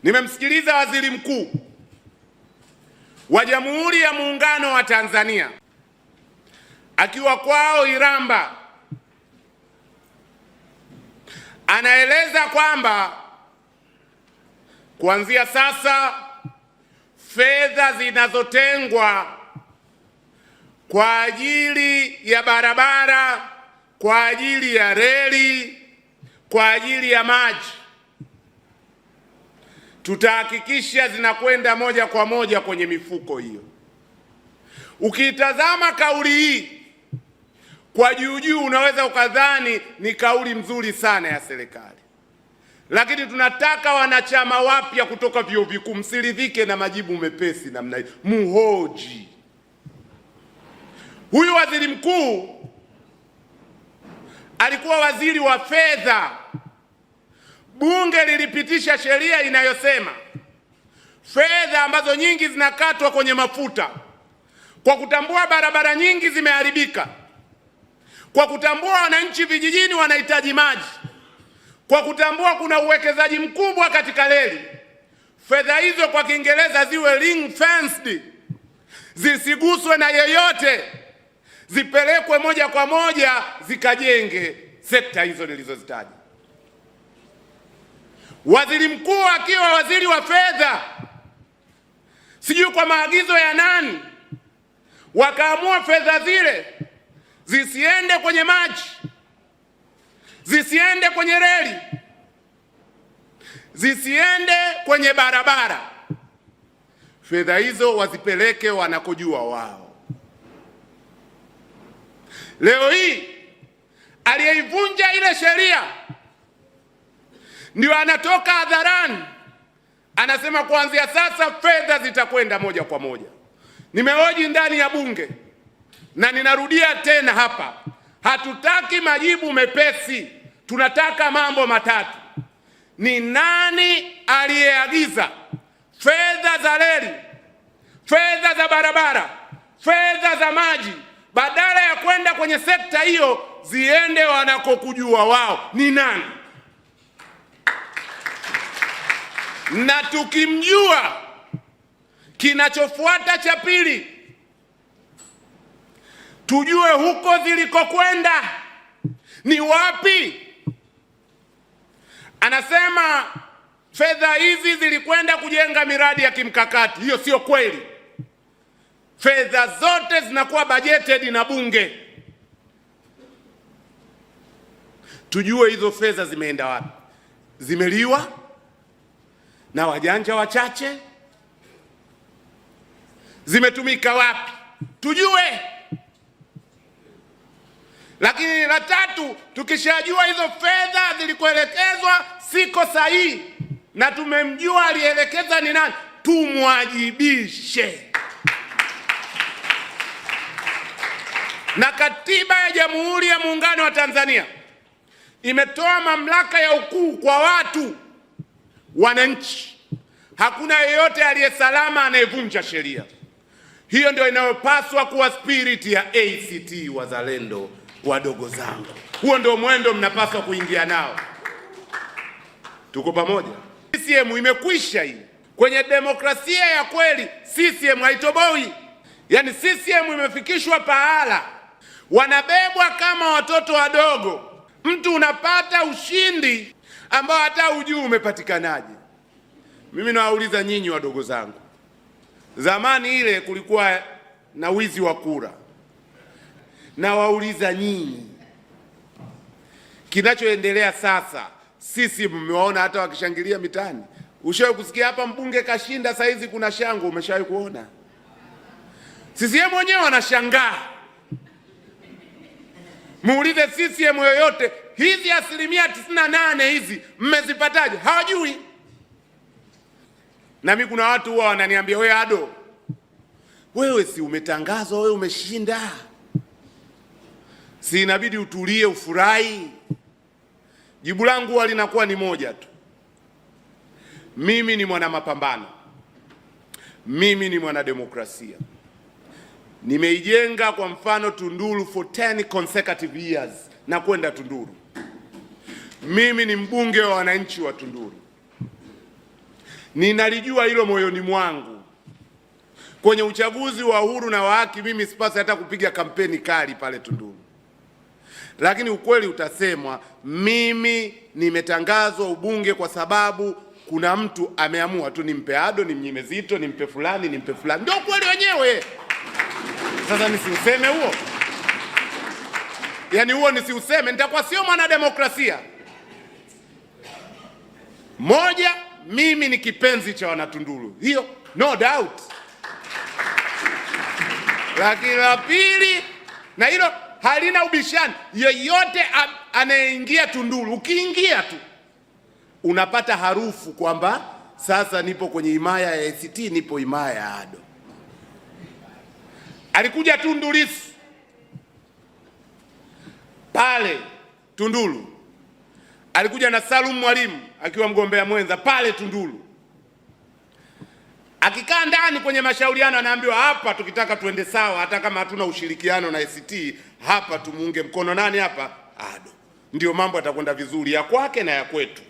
Nimemsikiliza Waziri Mkuu wa Jamhuri ya Muungano wa Tanzania akiwa kwao Iramba, anaeleza kwamba kuanzia sasa fedha zinazotengwa kwa ajili ya barabara, kwa ajili ya reli, kwa ajili ya maji, tutahakikisha zinakwenda moja kwa moja kwenye mifuko hiyo. Ukitazama kauli hii kwa juu juu, unaweza ukadhani ni kauli nzuri sana ya serikali, lakini tunataka wanachama wapya kutoka vyuo vikuu msiridhike na majibu mepesi namna hii, muhoji. Huyu waziri mkuu alikuwa waziri wa fedha. Bunge lilipitisha sheria inayosema fedha ambazo nyingi zinakatwa kwenye mafuta, kwa kutambua barabara nyingi zimeharibika, kwa kutambua wananchi vijijini wanahitaji maji, kwa kutambua kuna uwekezaji mkubwa katika reli, fedha hizo kwa Kiingereza ziwe ring fenced, zisiguswe na yeyote, zipelekwe moja kwa moja zikajenge sekta hizo nilizozitaja. Waziri mkuu akiwa waziri wa fedha, sijui kwa maagizo ya nani, wakaamua fedha zile zisiende kwenye maji, zisiende kwenye reli, zisiende kwenye barabara. Fedha hizo wazipeleke wanakojua wao. Leo hii aliyeivunja ile sheria ndio anatoka hadharani anasema kuanzia sasa fedha zitakwenda moja kwa moja. Nimehoji ndani ya bunge na ninarudia tena hapa, hatutaki majibu mepesi, tunataka mambo matatu. Ni nani aliyeagiza fedha za reli, fedha za barabara, fedha za maji, badala ya kwenda kwenye sekta hiyo ziende wanakokujua wao? Ni nani? Na tukimjua, kinachofuata cha pili, tujue huko zilikokwenda ni wapi. Anasema fedha hizi zilikwenda kujenga miradi ya kimkakati. Hiyo sio kweli. Fedha zote zinakuwa budgeted na bunge. Tujue hizo fedha zimeenda wapi. Zimeliwa na wajanja wachache? Zimetumika wapi? Tujue. Lakini la tatu, tukishajua hizo fedha zilikoelekezwa siko sahihi na tumemjua alielekeza ni nani, tumwajibishe. Na Katiba ya Jamhuri ya Muungano wa Tanzania imetoa mamlaka ya ukuu kwa watu, wananchi. Hakuna yeyote aliyesalama anayevunja sheria. Hiyo ndio inayopaswa kuwa spirit ya ACT Wazalendo, wadogo zangu. Huo ndio mwendo mnapaswa kuingia nao. Tuko pamoja? CCM imekwisha hii. Kwenye demokrasia ya kweli CCM haitoboi. Yaani CCM imefikishwa pahala wanabebwa kama watoto wadogo. Mtu unapata ushindi ambao hata hujui umepatikanaje. Mimi nawauliza nyinyi wadogo zangu, zamani ile kulikuwa na wizi wa kura. Nawauliza nyinyi, kinachoendelea sasa, sisi mmeona hata wakishangilia mitani. Ushawahi kusikia hapa mbunge kashinda saa hizi kuna shangwe? Umeshawahi kuona? CCM wenyewe wanashangaa. Muulize CCM yoyote, hizi 98% hizi mmezipataje? Hawajui. Na mimi kuna watu huwa wananiambia, wewe Ado, wewe si umetangazwa, wewe umeshinda, si inabidi utulie ufurahi? Jibu langu huwa linakuwa ni moja tu. Mimi ni mwana mapambano. Mimi ni mwana demokrasia. Nimeijenga kwa mfano Tunduru for 10 consecutive years na kwenda Tunduru. Mimi ni mbunge wa wananchi wa Tunduru. Ninalijua hilo moyoni mwangu. Kwenye uchaguzi wa uhuru na wa haki mimi sipasi hata kupiga kampeni kali pale Tunduru. Lakini ukweli utasemwa, mimi nimetangazwa ubunge kwa sababu kuna mtu ameamua tu nimpe Ado, nimnyime Zito, nimpe fulani, nimpe fulani. Ndio ukweli wenyewe. Sasa nisiuseme huo? Yaani huo nisiuseme, nitakuwa sio mwanademokrasia. Moja, mimi ni kipenzi cha Wanatunduru. Hiyo no doubt. Lakini la pili, na hilo halina ubishani, yeyote anayeingia Tunduru, ukiingia tu unapata harufu kwamba sasa nipo kwenye himaya ya ACT, nipo himaya ya Ado. Alikuja Tundu Lissu pale Tunduru, alikuja na Salum Mwalimu akiwa mgombea mwenza pale Tunduru. Akikaa ndani kwenye mashauriano anaambiwa, hapa tukitaka tuende sawa, hata kama hatuna ushirikiano na ACT, hapa tumuunge mkono nani hapa? Ado. Ndio mambo yatakwenda vizuri, ya kwake na ya kwetu.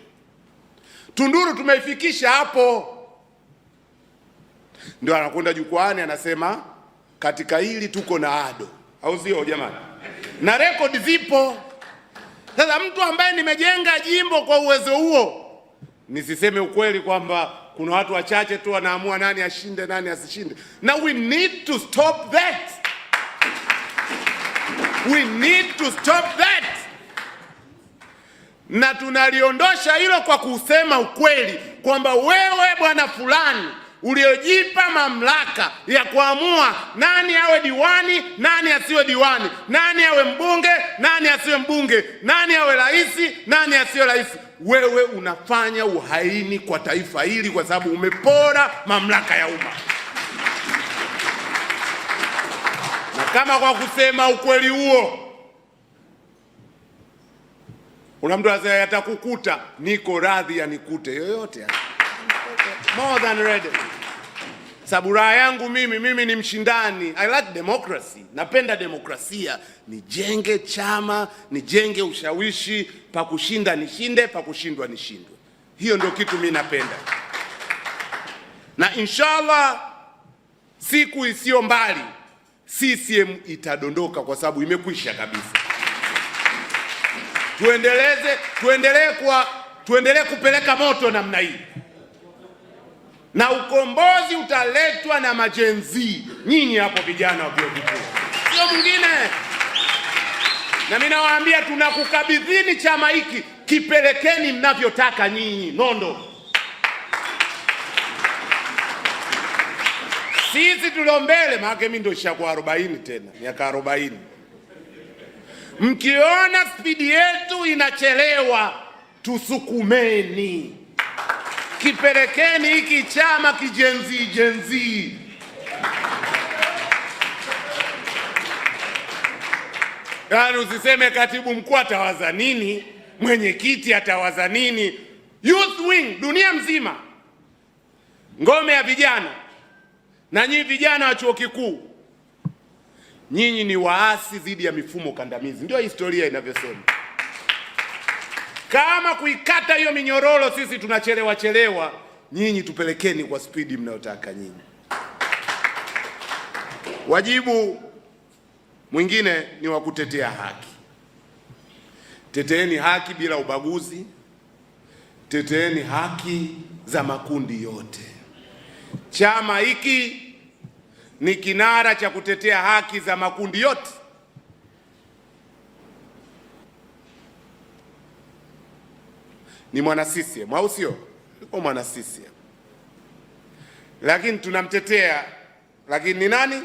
Tunduru tumeifikisha hapo. Ndio anakwenda jukwani anasema katika hili tuko na Ado, au sio jamani? Na rekodi zipo. Sasa mtu ambaye nimejenga jimbo kwa uwezo huo, nisiseme ukweli kwamba kuna watu wachache tu wanaamua nani ashinde nani asishinde. Now we need to stop that. We need to stop that. Na tunaliondosha hilo kwa kusema ukweli kwamba wewe bwana fulani uliojipa mamlaka ya kuamua nani awe diwani, nani asiwe diwani, nani awe mbunge, nani asiwe mbunge, nani awe rais, nani asiwe rais, wewe unafanya uhaini kwa taifa hili kwa sababu umepora mamlaka ya umma. Na kama kwa kusema ukweli huo una mtu anasema yatakukuta, niko radhi yanikute yoyote, more than ready. Sababu raha yangu mimi ni mshindani. I like democracy. Napenda demokrasia. Nijenge chama, nijenge ushawishi, pa kushinda nishinde, pa kushindwa nishindwe. Hiyo ndio kitu mimi napenda. Na inshallah siku isiyo mbali CCM itadondoka kwa sababu imekwisha kabisa. Tuendelee kupeleka moto namna hii. Na ukombozi utaletwa na majenzi. Nyinyi hapo vijana wa vyuo vikuu, sio mwingine. Na mimi nawaambia tunakukabidhini chama hiki, kipelekeni mnavyotaka nyinyi nondo. Sisi tulio mbele, maana mimi ndio nishakuwa 40 tena, miaka 40. Mkiona spidi yetu inachelewa, tusukumeni. Kipelekeni hiki chama jenzi. Yaani usiseme katibu mkuu atawaza nini, mwenyekiti atawaza nini. Youth wing dunia mzima, ngome ya vijana. Na nyinyi vijana wa chuo kikuu, nyinyi ni waasi dhidi ya mifumo kandamizi. Ndio historia inavyosema. Kama kuikata hiyo minyororo sisi tunachelewa, nyinyi tupelekeni kwa spidi mnayotaka nyinyi. Wajibu mwingine ni wa kutetea haki. Teteeni haki bila ubaguzi. Teteeni haki za makundi yote. Chama hiki ni kinara cha kutetea haki za makundi yote. Ni mwana CCM, au sio? Ni mwana CCM. Lakini tunamtetea, lakini ni nani?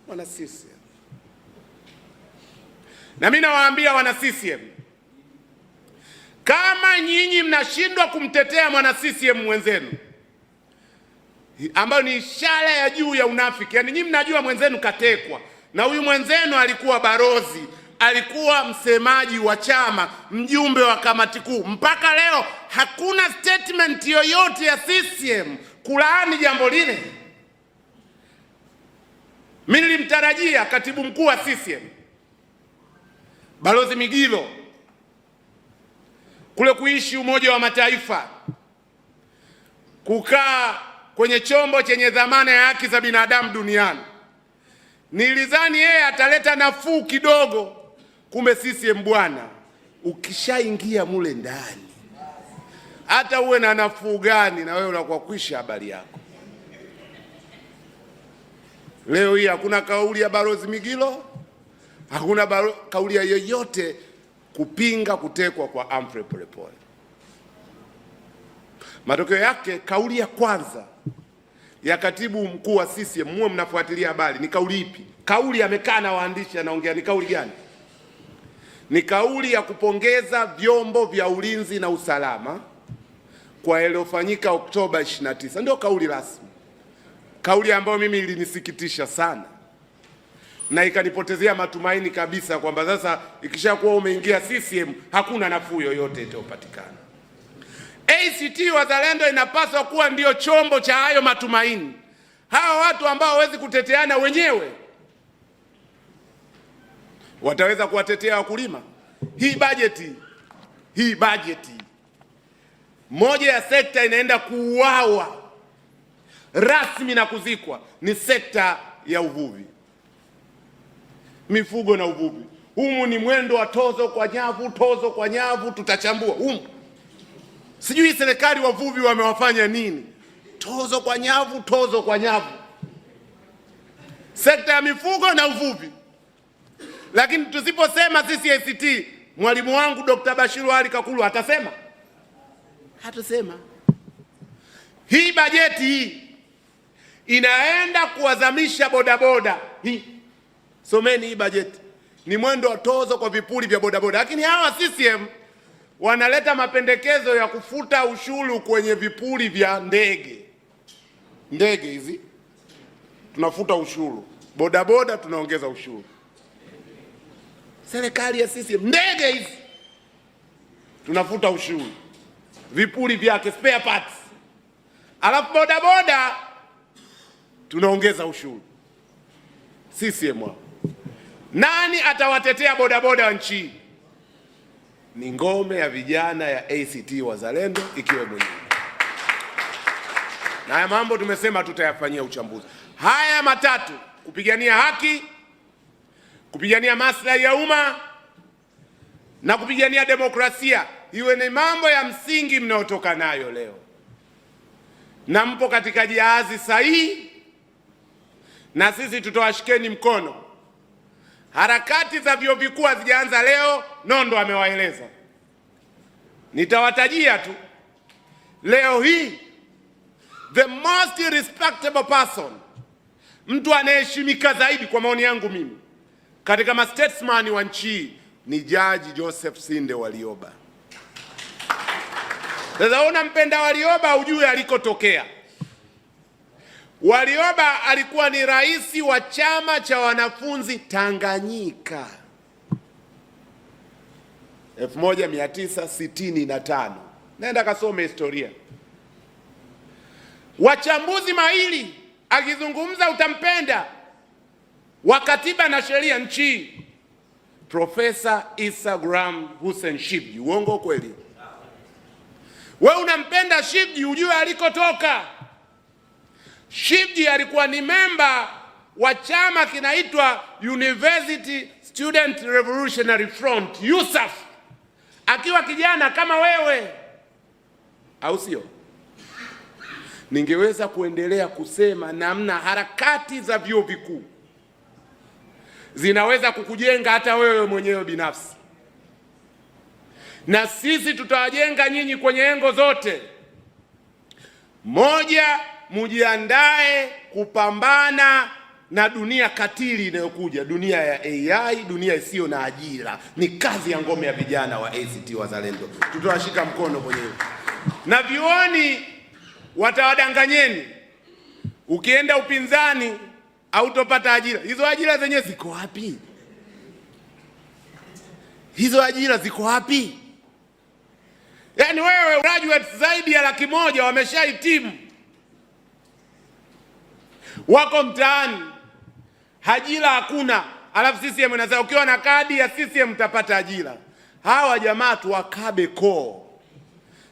Mwana CCM. Na mimi nawaambia wana CCM, kama nyinyi mnashindwa kumtetea mwana CCM mwenzenu, ambayo ni ishara ya juu ya unafiki. Yaani nyinyi mnajua mwenzenu katekwa, na huyu mwenzenu alikuwa barozi, alikuwa msemaji wa chama, mjumbe wa kamati kuu. Mpaka leo hakuna statement yoyote ya CCM kulaani jambo lile. Mimi nilimtarajia katibu mkuu wa CCM Balozi Migilo kule kuishi Umoja wa Mataifa, kukaa kwenye chombo chenye dhamana ya haki za binadamu duniani. Nilidhani yeye ataleta nafuu kidogo, kumbe CCM bwana, ukishaingia mule ndani hata uwe na nafuu gani, na wewe unakuwa kwisha habari yako. Leo hii hakuna kauli ya Balozi Migilo, hakuna kauli ya yoyote kupinga kutekwa kwa Humphrey Polepole. Matokeo yake, kauli ya kwanza ya katibu mkuu wa CCM, muwe mnafuatilia habari, ni kauli ipi? Kauli amekaa na waandishi anaongea, ni kauli gani? Ni kauli ya kupongeza vyombo vya ulinzi na usalama kwa yaliyofanyika Oktoba 29. Ndio kauli rasmi, kauli ambayo mimi ilinisikitisha sana na ikanipotezea matumaini kabisa kwamba sasa ikishakuwa umeingia CCM hakuna nafuu yoyote itayopatikana. ACT Wazalendo inapaswa kuwa ndio chombo cha hayo matumaini. Hawa watu ambao hawezi kuteteana wenyewe wataweza kuwatetea wakulima? Hii bajeti moja ya sekta inaenda kuuawa rasmi na kuzikwa ni sekta ya uvuvi, mifugo na uvuvi. Humu ni mwendo wa tozo kwa nyavu, tutachambua humu. Sijui serikali wavuvi wamewafanya nini? Tozo kwa nyavu, sekta ya mifugo na uvuvi. Lakini tusiposema sisi ACT, mwalimu wangu Dr. Bashiru Ali Kakulu atasema? Hatasema. Hii bajeti hii inaenda kuwazamisha bodaboda. Someni hii bajeti, ni mwendo wa tozo kwa vipuri vya bodaboda. Lakini hawa CCM wanaleta mapendekezo ya kufuta ushuru kwenye vipuri vya ndege hizi, tunafuta ushuru. Bodaboda tunaongeza ushuru. Serikali ya CCM, ndege hizi tunafuta ushuru, vipuri vyake, spare parts. Alafu bodaboda tunaongeza ushuru. CCM, nani atawatetea bodaboda wa nchi? Ni ngome ya vijana ya ACT Wazalendo ikiwa mwenyewe. Na haya mambo tumesema tutayafanyia uchambuzi. Haya matatu: kupigania haki, kupigania maslahi ya umma na kupigania demokrasia, iwe ni mambo ya msingi mnayotoka nayo leo, na mpo katika jahazi sahihi, na sisi tutawashikeni mkono. Harakati za vyuo vikuu hazijaanza leo, Nondo amewaeleza. Nitawatajia tu leo hii the most respectable person, mtu anayeheshimika zaidi kwa maoni yangu mimi katika mastatesman wa nchi ni Jaji Joseph Sinde Warioba. Sasa unampenda Warioba ujue alikotokea. Warioba alikuwa ni rais wa chama cha wanafunzi Tanganyika 1965. Nenda kasome historia. Wachambuzi mahiri, akizungumza utampenda, wa katiba na sheria nchi, Profesa Isa Graham Hussein Shivji. Uongo kweli? We unampenda Shivji ujue alikotoka. Shivji alikuwa ni memba wa chama kinaitwa University Student Revolutionary Front, USAF, akiwa kijana kama wewe, au sio? Ningeweza kuendelea kusema namna harakati za vyuo vikuu zinaweza kukujenga hata wewe mwenyewe binafsi, na sisi tutawajenga nyinyi kwenye engo zote. Moja, mujiandae kupambana na dunia katili inayokuja, dunia ya AI, dunia isiyo na ajira. Ni kazi ya ngome ya vijana wa ACT Wazalendo, tutawashika mkono kwenye hiyo. Na vioni watawadanganyeni, ukienda upinzani hautopata ajira. Hizo ajira zenyewe ziko wapi? Yaani wewe graduates zaidi ya 100,000 wameshahitimu, wako mtaani, ajira hakuna. Alafu CCM inasema ukiwa na kadi ya CCM utapata ajira. Hawa jamaa tuwakabe koo.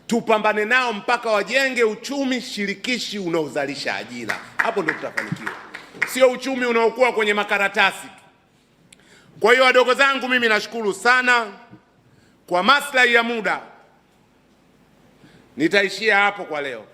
tupambane nao mpaka wajenge uchumi shirikishi unaozalisha ajira. Hapo ndio tutafanikiwa, sio uchumi unaokuwa kwenye makaratasi. Kwa hiyo wadogo zangu, mimi nashukuru sana. Kwa maslahi ya muda nitaishia hapo kwa leo.